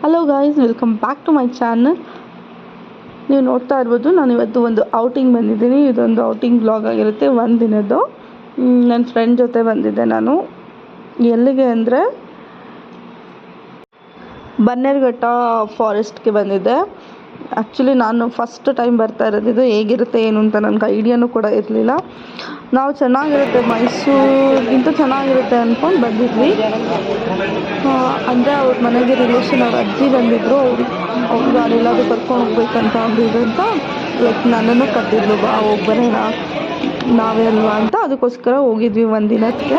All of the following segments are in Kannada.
Hello guys, welcome back to my channel. ನೀವು ನೋಡ್ತಾ ಇರ್ಬೋದು, ನಾನು ಇವತ್ತು ಒಂದು ಔಟಿಂಗ್ ಬಂದಿದ್ದೀನಿ. ಇದೊಂದು ಔಟಿಂಗ್ ಬ್ಲಾಗ್ ಆಗಿರುತ್ತೆ, ಒಂದು ದಿನದ್ದು. ನನ್ನ ಫ್ರೆಂಡ್ ಜೊತೆ ಬಂದಿದ್ದೆ ನಾನು. ಎಲ್ಲಿಗೆ ಅಂದರೆ ಬನ್ನೇರುಘಟ್ಟ ಫಾರೆಸ್ಟ್ಗೆ ಬಂದಿದ್ದೆ. ಆ್ಯಕ್ಚುಲಿ ನಾನು ಫಸ್ಟ್ ಟೈಮ್ ಬರ್ತಾ ಇರೋದಿದ್ದು. ಹೇಗಿರುತ್ತೆ ಏನು ಅಂತ ನನಗೆ ಐಡಿಯಾನೂ ಕೂಡ ಇರಲಿಲ್ಲ. ನಾವು ಚೆನ್ನಾಗಿರುತ್ತೆ, ಮೈಸೂರಿಗಿಂತ ಚೆನ್ನಾಗಿರುತ್ತೆ ಅಂದ್ಕೊಂಡು ಬಂದಿದ್ವಿ. ಅಂದರೆ ಅವ್ರ ಮನೆಗೆ ರಿಲೇಷನ್ ಅವ್ರ ಅಜ್ಜಿ ಬಂದಿದ್ದರು. ಅವ್ರಿಗೆ ಯಾರೆಲ್ಲಾದರೂ ಕರ್ಕೊಂಡು ಹೋಗ್ಬೇಕಂತ ಅಂದಿದ್ದಂತ, ಲೈಕ್ ನನ್ನನ್ನು ಕರೆದಿದ್ಲು, ಬಾ ಹೋಗಿ ಬರೋಣ ನಾವೇ ಅಲ್ವಾ ಅಂತ. ಅದಕ್ಕೋಸ್ಕರ ಹೋಗಿದ್ವಿ ಒಂದಿನಕ್ಕೆ.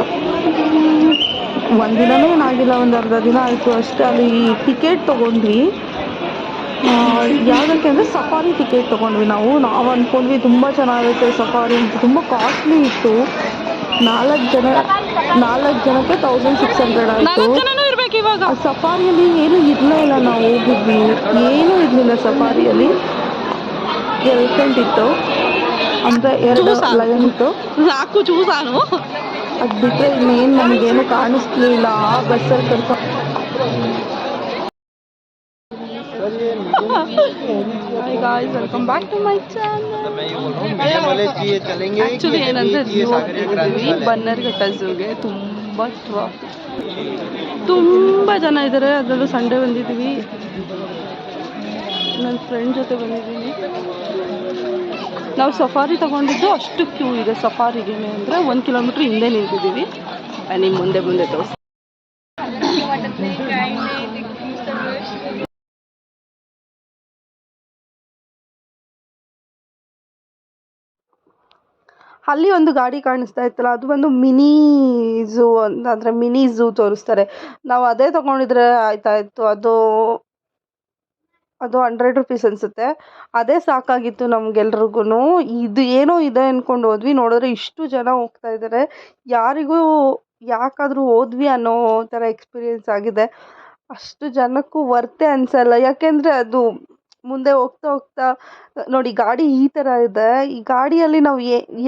ಒಂದಿನನೂ ಏನಾಗಿಲ್ಲ, ಒಂದು ಅರ್ಧ ದಿನ ಆಯಿತು ಅಷ್ಟೇ. ಅಲ್ಲಿ ಟಿಕೆಟ್ ತೊಗೊಂಡ್ವಿ. ಯಾವುದಕ್ಕೆ ಅಂದರೆ ಸಫಾರಿ ಟಿಕೆಟ್ ತೊಗೊಂಡ್ವಿ ನಾವು ಅಂದ್ಕೊಂಡ್ವಿ ತುಂಬ ಚೆನ್ನಾಗಿರುತ್ತೆ ಸಫಾರಿ ಅಂತ. ತುಂಬ ಕಾಸ್ಟ್ಲಿ ಇತ್ತು. 4 ಜನಕ್ಕೆ 1600 ಆಯಿತು. ಆ ಸಫಾರಿಯಲ್ಲಿ ಏನೂ ಇರಲೇ ಇಲ್ಲ. ನಾವು ಹೋಗಿದ್ವಿ, ಏನೂ ಇರಲಿಲ್ಲ ಸಫಾರಿಯಲ್ಲಿ. ಎಲಿಫೆಂಟ್ ಇತ್ತು, ಅಂದರೆ 2 ಲಯನ್ ಇತ್ತು. ಅದು ಬಿಟ್ಟರೆ ಇನ್ನೇನು ನಮಗೇನು ಕಾಣಿಸ್ಲಿಲ್ಲ. ಆ ಬಸ್ಸಲ್ಲಿ ಕರ್ಕೊಂಡು hi guys, welcome back to my channel. Actually ಏನಂದರೆ ಝೂ ಹೋಗ್ತಿದ್ದೀವಿ, ಬನ್ನೇರುಘಟ್ಟ ಝೂಗೆ. ತುಂಬ ಟ್ರಾಫಿಕ್, ತುಂಬ ಜನ ಇದ್ದಾರೆ. ಅದರಲ್ಲೂ ಸಂಡೇ ಬಂದಿದ್ದೀವಿ. ನನ್ನ ಫ್ರೆಂಡ್ ಜೊತೆ ಬಂದಿದ್ದೀನಿ. ನಾವು ಸಫಾರಿ ತೊಗೊಂಡಿದ್ದು ಅಷ್ಟು ಕ್ಯೂ ಇದೆ ಸಫಾರಿಗೆ ಅಂದರೆ 1 ಕಿಲೋಮೀಟ್ರ್ ಹಿಂದೆ ನಿಂತಿದ್ದೀವಿ. ನಿಮ್ಮ ಮುಂದೆ ತೋರಿಸಿ. ಅಲ್ಲಿ ಒಂದು ಗಾಡಿ ಕಾಣಿಸ್ತಾ ಇತ್ತಲ್ಲ, ಅದು ಒಂದು ಮಿನಿ ಝೂ ಅಂದರೆ ಮಿನಿ ಝೂ ತೋರಿಸ್ತಾರೆ. ನಾವು ಅದೇ ತೊಗೊಂಡಿದ್ರೆ ಆಯ್ತಾಯಿತ್ತು. ಅದು 100 ರುಪೀಸ್ ಅನಿಸುತ್ತೆ. ಅದೇ ಸಾಕಾಗಿತ್ತು ನಮಗೆಲ್ರಿಗೂ. ಇದು ಏನೋ ಇದೆ ಅಂದ್ಕೊಂಡು ಹೋದ್ವಿ, ನೋಡಿದ್ರೆ ಇಷ್ಟು ಜನ ಹೋಗ್ತಾ ಇದ್ದಾರೆ. ಯಾರಿಗೂ ಯಾಕಾದರೂ ಹೋದ್ವಿ ಅನ್ನೋ ಥರ ಎಕ್ಸ್ಪೀರಿಯೆನ್ಸ್ ಆಗಿದೆ. ಅಷ್ಟು ಜನಕ್ಕೂ ವರ್ತೆ ಅನಿಸಲ್ಲ. ಯಾಕೆಂದರೆ ಅದು ಮುಂದೆ ಹೋಗ್ತಾ ನೋಡಿ, ಗಾಡಿ ಈ ಥರ ಇದೆ. ಈ ಗಾಡಿಯಲ್ಲಿ ನಾವು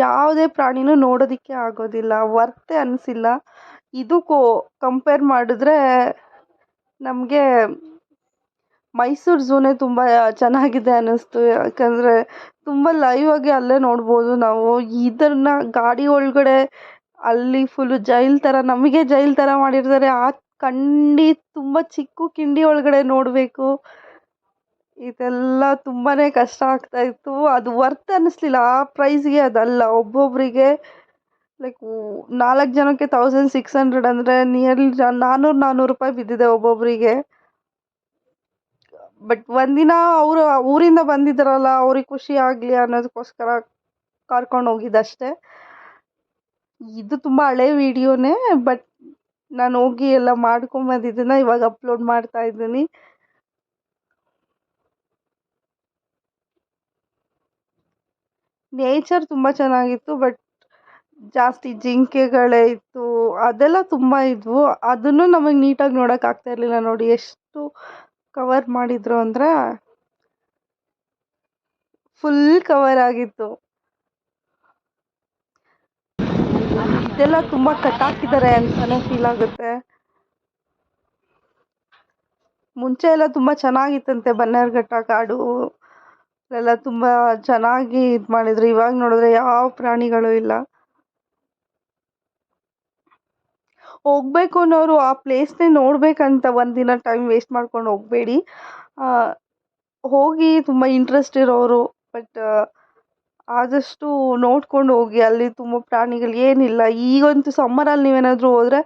ಯಾವುದೇ ಪ್ರಾಣಿನೂ ನೋಡೋದಕ್ಕೆ ಆಗೋದಿಲ್ಲ, ವರ್ತೆ ಅನಿಸಿಲ್ಲ. ಇದಕ್ಕೂ ಕಂಪೇರ್ ಮಾಡಿದ್ರೆ ನಮಗೆ ಮೈಸೂರು ಝೂನೇ ತುಂಬ ಚೆನ್ನಾಗಿದೆ ಅನ್ನಿಸ್ತು. ಯಾಕಂದರೆ ತುಂಬ ಲೈವ್ ಆಗಿ ಅಲ್ಲೇ ನೋಡ್ಬೋದು ನಾವು. ಇದನ್ನು ಗಾಡಿ ಒಳಗಡೆ ಅಲ್ಲಿ ಫುಲ್ಲು ಜೈಲ್ ಥರ, ನಮಗೆ ಜೈಲ್ ಥರ ಮಾಡಿರ್ತಾರೆ. ಆ ತುಂಬ ಚಿಕ್ಕ ಕಿಂಡಿ ಒಳಗಡೆ ನೋಡಬೇಕು. ಇದೆಲ್ಲ ತುಂಬಾ ಕಷ್ಟ ಆಗ್ತಾಯಿತ್ತು. ಅದು ವರ್ತ್ ಅನ್ನಿಸ್ಲಿಲ್ಲ. ಆ ಪ್ರೈಸ್ಗೆ ಅದಲ್ಲ. ಒಬ್ಬೊಬ್ಬರಿಗೆ ಲೈಕ್ 4 ಜನಕ್ಕೆ 1600 ಅಂದರೆ ನಿಯರ್ಲಿ 400 ರೂಪಾಯಿ ಬಿದ್ದಿದೆ ಒಬ್ಬೊಬ್ಬರಿಗೆ. ಬಟ್ ಒಂದಿನ ಅವರು ಊರಿಂದ ಬಂದಿದ್ದಾರಲ್ಲ, ಅವ್ರಿಗೆ ಖುಷಿ ಆಗಲಿ ಅನ್ನೋದಕ್ಕೋಸ್ಕರ ಕರ್ಕೊಂಡು ಹೋಗಿದ್ದಷ್ಟೇ. ಇದು ತುಂಬ ಹಳೆ ವಿಡಿಯೋನೇ, ಬಟ್ ನಾನು ಹೋಗಿ ಎಲ್ಲ ಮಾಡ್ಕೊಂಬಂದಿದ್ದನ್ನು ಇವಾಗ ಅಪ್ಲೋಡ್ ಮಾಡ್ತಾ ಇದ್ದೀನಿ. ನೇಚರ್ ತುಂಬ ಚೆನ್ನಾಗಿತ್ತು, ಬಟ್ ಜಾಸ್ತಿ ಜಿಂಕೆಗಳೇ ಇತ್ತು. ಅದೆಲ್ಲ ತುಂಬ ಇದ್ವು. ಅದನ್ನು ನಮಗೆ ನೀಟಾಗಿ ನೋಡೋಕ್ಕಾಗ್ತಾ ಇರಲಿಲ್ಲ. ನೋಡಿ ಎಷ್ಟು ಕವರ್ ಮಾಡಿದ್ರು ಅಂದರೆ ಫುಲ್ ಕವರ್ ಆಗಿತ್ತು. ಇದೆಲ್ಲ ತುಂಬ ಕಟ್ಟಾಕಿದ್ದಾರೆ ಅಂತಲೇ ಫೀಲ್ ಆಗುತ್ತೆ. ಮುಂಚೆ ಎಲ್ಲ ತುಂಬ ಚೆನ್ನಾಗಿತ್ತಂತೆ ಬನ್ನೇರುಘಟ್ಟ ಕಾಡು ಎಲ್ಲ ತುಂಬ ಚೆನ್ನಾಗಿ ಇದು ಮಾಡಿದ್ರು. ಇವಾಗ ನೋಡಿದ್ರೆ ಯಾವ ಪ್ರಾಣಿಗಳು ಇಲ್ಲ. ಹೋಗ್ಬೇಕು ಅನ್ನೋರು ಆ ಪ್ಲೇಸ್ನೇ ನೋಡಬೇಕಂತ ಒಂದಿನ ಟೈಮ್ ವೇಸ್ಟ್ ಮಾಡ್ಕೊಂಡು ಹೋಗಬೇಡಿ. ಹೋಗಿ ತುಂಬ ಇಂಟ್ರೆಸ್ಟ್ ಇರೋರು, ಬಟ್ ಆದಷ್ಟು ನೋಡ್ಕೊಂಡು ಹೋಗಿ. ಅಲ್ಲಿ ತುಂಬ ಪ್ರಾಣಿಗಳು ಏನಿಲ್ಲ. ಈಗಂತೂ ಸಮ್ಮರಲ್ಲಿ ನೀವೇನಾದರೂ ಹೋದರೆ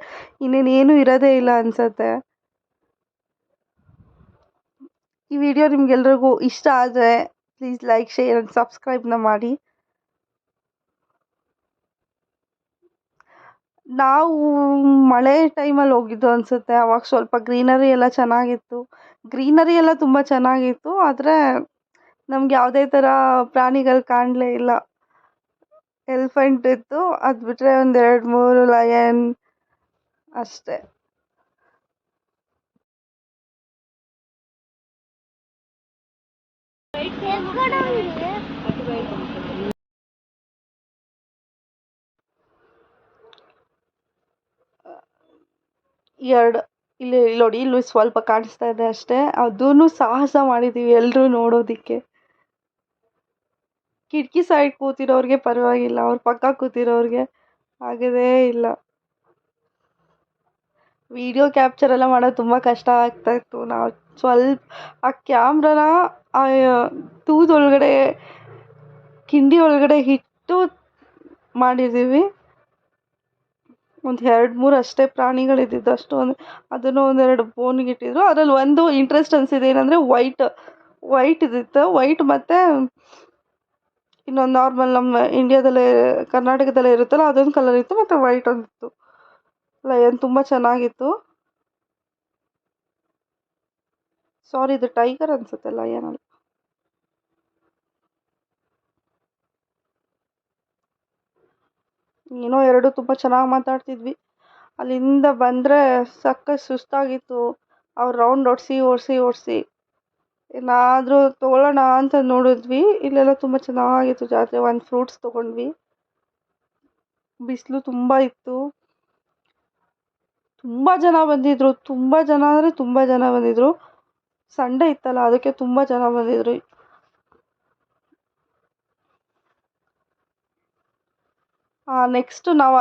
ಇನ್ನೇನು ಇರೋದೇ ಇಲ್ಲ ಅನಿಸುತ್ತೆ. ಈ ವಿಡಿಯೋ ನಿಮ್ಗೆಲ್ರಿಗೂ ಇಷ್ಟ ಆದರೆ ಪ್ಲೀಸ್ ಲೈಕ್, ಶೇರ್ ಆ್ಯಂಡ್ ಸಬ್ಸ್ಕ್ರೈಬ್ನ ಮಾಡಿ. ನಾವು ಮಳೆ ಟೈಮಲ್ಲಿ ಹೋಗಿದ್ದು ಅನಿಸುತ್ತೆ. ಅವಾಗ ಸ್ವಲ್ಪ ಗ್ರೀನರಿ ಎಲ್ಲ ತುಂಬ ಚೆನ್ನಾಗಿತ್ತು. ಆದರೆ ನಮ್ಗೆ ಯಾವುದೇ ಥರ ಪ್ರಾಣಿಗಳು ಕಾಣಲೇ ಇಲ್ಲ. ಎಲಿಫೆಂಟ್ ಇತ್ತು, ಅದು ಬಿಟ್ಟರೆ ಒಂದು 2-3 ಲಯನ್ ಅಷ್ಟೇ. ಇಲ್ಲಿ ನೋಡಿ, ಇಲ್ಲಿ ಸ್ವಲ್ಪ ಕಾಣಿಸ್ತಾ ಇದೆ ಅಷ್ಟೇ. ಅದೂ ಸಾಹಸ ಮಾಡಿದ್ದೀವಿ ಎಲ್ಲರೂ ನೋಡೋದಕ್ಕೆ. ಕಿಟಕಿ ಸೈಡ್ ಕೂತಿರೋರಿಗೆ ಪರವಾಗಿಲ್ಲ, ಅವ್ರ ಪಕ್ಕ ಕೂತಿರೋರಿಗೆ ಆಗೋದೇ ಇಲ್ಲ. ವಿಡಿಯೋ ಕ್ಯಾಪ್ಚರ್ ಎಲ್ಲ ಮಾಡೋದು ತುಂಬ ಕಷ್ಟ ಆಗ್ತಾಯಿತ್ತು. ನಾವು ಸ್ವಲ್ಪ ಆ ಕ್ಯಾಮ್ರಾನ ಆ ತೂದೊಳಗಡೆ ಕಿಂಡಿ ಒಳಗಡೆ ಇಟ್ಟು ಮಾಡಿದ್ದೀವಿ. ಒಂದು 2-3 ಅಷ್ಟೇ ಪ್ರಾಣಿಗಳಿದ್ದಿದ್ದು, ಅಷ್ಟೊಂದು. ಅದನ್ನು ಒಂದೆರಡು ಬೋನಿಗೆ ಇಟ್ಟಿದ್ರು. ಅದರಲ್ಲಿ ಒಂದು ಇಂಟ್ರೆಸ್ಟ್ ಅನಿಸಿದೆ ಏನಂದರೆ ವೈಟ್ ಇದ್ದಿತ್ತು. ವೈಟ್ ಮತ್ತು ಇನ್ನೊಂದು ನಾರ್ಮಲ್ ನಮ್ಮ ಇಂಡಿಯಾದಲ್ಲೇ ಕರ್ನಾಟಕದಲ್ಲೇ ಇರುತ್ತಲ್ಲ ಅದೊಂದು ಕಲರ್ ಇತ್ತು, ಮತ್ತು ವೈಟ್ ಒಂದಿತ್ತು. ಲಯನ್ ತುಂಬ ಚೆನ್ನಾಗಿತ್ತು. ಸಾರಿ, ಇದು ಟೈಗರ್ ಅನಿಸುತ್ತೆ, ಲಯನ್ ಅಲ್ಲ. ಏನೋ ಎರಡು ತುಂಬ ಚೆನ್ನಾಗಿ ಮಾತಾಡ್ತಿದ್ವಿ. ಅಲ್ಲಿಂದ ಬಂದರೆ ಸಖತ್ ಸುಸ್ತಾಗಿತ್ತು. ಅವ್ರು ರೌಂಡ್ ಓಡಿಸಿ ಏನಾದರೂ ತೊಗೊಳ್ಳೋಣ ಅಂತ ನೋಡಿದ್ವಿ. ಇಲ್ಲೆಲ್ಲ ತುಂಬ ಚೆನ್ನಾಗಿತ್ತು ಜಾತ್ರೆ. ಒಂದು ಫ್ರೂಟ್ಸ್ ತೊಗೊಂಡ್ವಿ. ಬಿಸಿಲು ತುಂಬ ಇತ್ತು. ತುಂಬ ಜನ ಬಂದಿದ್ರು. ತುಂಬ ಜನ ಅಂದರೆ ತುಂಬ ಜನ ಬಂದಿದ್ರು. ಸಂಡೇ ಇತ್ತಲ್ಲ, ಅದಕ್ಕೆ ತುಂಬ ಜನ ಬಂದಿದ್ರು. ನೆಕ್ಸ್ಟ್ ನಾವು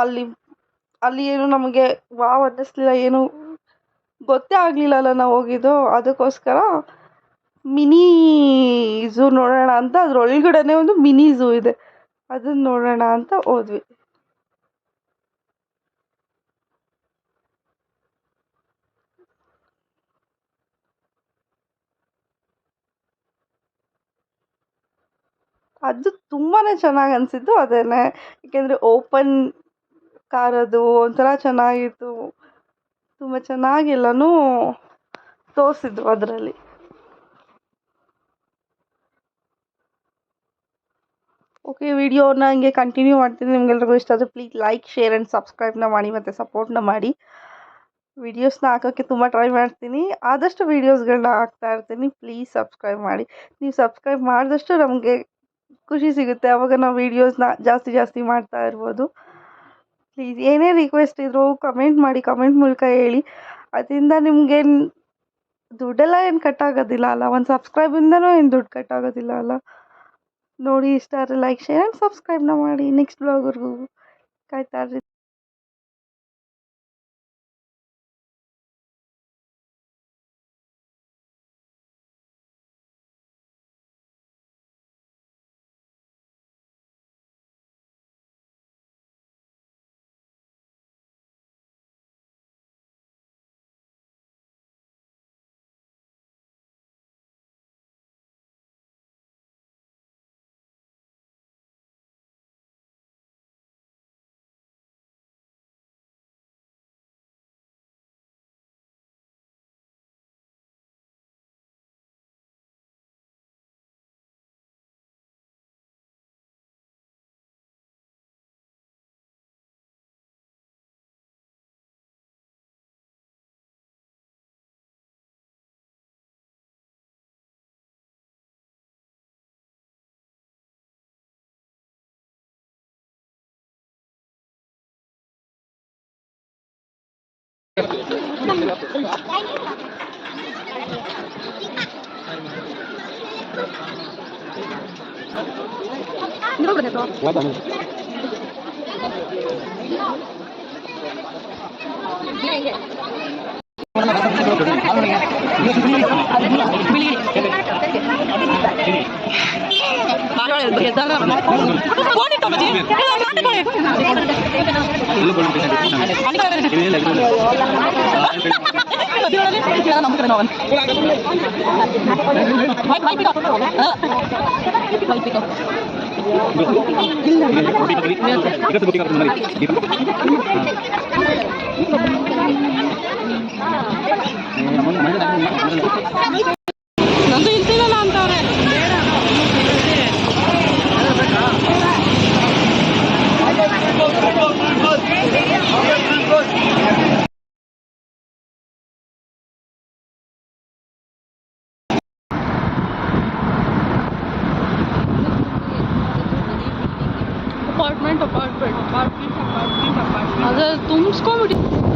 ಅಲ್ಲಿ ಏನು ನಮಗೆ ವಾವ್ ಅನ್ನಿಸ್ಲಿಲ್ಲ. ಏನು ಗೊತ್ತೇ ಆಗಲಿಲ್ಲಲ್ಲ ನಾವು ಹೋಗಿದ್ದು. ಅದಕ್ಕೋಸ್ಕರ ಮಿನಿ ಝೂ ನೋಡೋಣ ಅಂತ, ಅದ್ರೊಳಗಡೆನೇ ಒಂದು ಮಿನಿ ಝೂ ಇದೆ, ಅದನ್ನು ನೋಡೋಣ ಅಂತ ಹೋದ್ವಿ. ಅದು ತುಂಬಾ ಚೆನ್ನಾಗಿ ಅನಿಸಿದ್ದು ಅದೇನೆ. ಏಕೆಂದರೆ ಓಪನ್ ಕಾರ್, ಅದು ಒಂಥರ ಚೆನ್ನಾಗಿತ್ತು. ತುಂಬ ಚೆನ್ನಾಗಿ ಎಲ್ಲನೂ ತೋರಿಸಿದ್ರು ಅದರಲ್ಲಿ. ಓಕೆ, ವಿಡಿಯೋನ ಹಿಂಗೆ ಕಂಟಿನ್ಯೂ ಮಾಡ್ತೀನಿ. ನಿಮ್ಗೆಲ್ರಿಗೂ ಇಷ್ಟ ಆದರೆ ಪ್ಲೀಸ್ ಲೈಕ್, ಶೇರ್ ಆ್ಯಂಡ್ ಸಬ್ಸ್ಕ್ರೈಬ್ನ ಮಾಡಿ, ಮತ್ತು ಸಪೋರ್ಟ್ನ ಮಾಡಿ. ವೀಡಿಯೋಸ್ನ ಹಾಕೋಕ್ಕೆ ತುಂಬ ಟ್ರೈ ಮಾಡ್ತೀನಿ. ಆದಷ್ಟು ವೀಡಿಯೋಸ್ಗಳನ್ನ ಹಾಕ್ತಾ ಇರ್ತೀನಿ. ಪ್ಲೀಸ್ ಸಬ್ಸ್ಕ್ರೈಬ್ ಮಾಡಿ. ನೀವು ಸಬ್ಸ್ಕ್ರೈಬ್ ಮಾಡಿದಷ್ಟು ನಮಗೆ ಖುಷಿ ಸಿಗುತ್ತೆ. ಆವಾಗ ನಾವು ವೀಡಿಯೋಸ್ನ ಜಾಸ್ತಿ ಮಾಡ್ತಾ ಇರ್ಬೋದು. ಪ್ಲೀಸ್ ಏನೇ ರಿಕ್ವೆಸ್ಟ್ ಇದ್ದರೂ ಕಮೆಂಟ್ ಮಾಡಿ, ಕಮೆಂಟ್ ಮೂಲಕ ಹೇಳಿ. ಅದರಿಂದ ನಿಮಗೇನು ದುಡ್ಡೆಲ್ಲ ಏನು ಕಟ್ಟಾಗೋದಿಲ್ಲ ಅಲ್ಲ, ಒಂದು ಸಬ್ಸ್ಕ್ರೈಬಿಂದನೂ ಏನು ದುಡ್ಡು ಕಟ್ಟಾಗೋದಿಲ್ಲ ಅಲ್ಲ. ನೋಡಿ, ಇಷ್ಟ ಆದರೆ ಲೈಕ್, ಶೇರ್ ಆ್ಯಂಡ್ ಸಬ್ಸ್ಕ್ರೈಬ್ನ ಮಾಡಿ. ನೆಕ್ಸ್ಟ್ ಬ್ಲಾಗ್ವರೆಗೂ ಕಾಯ್ತಾ ಇರ್ರಿ. ನಂದು ಇಲ್ತಿಲ್ಲ ಅಂತಾರೆ. ಅಪಾರ್ಟ್ಮೆಂಟ್ ಅದೇ ತುಂಬಿಸ್ಕೊಂಡ್ಬಿಟ್ಟು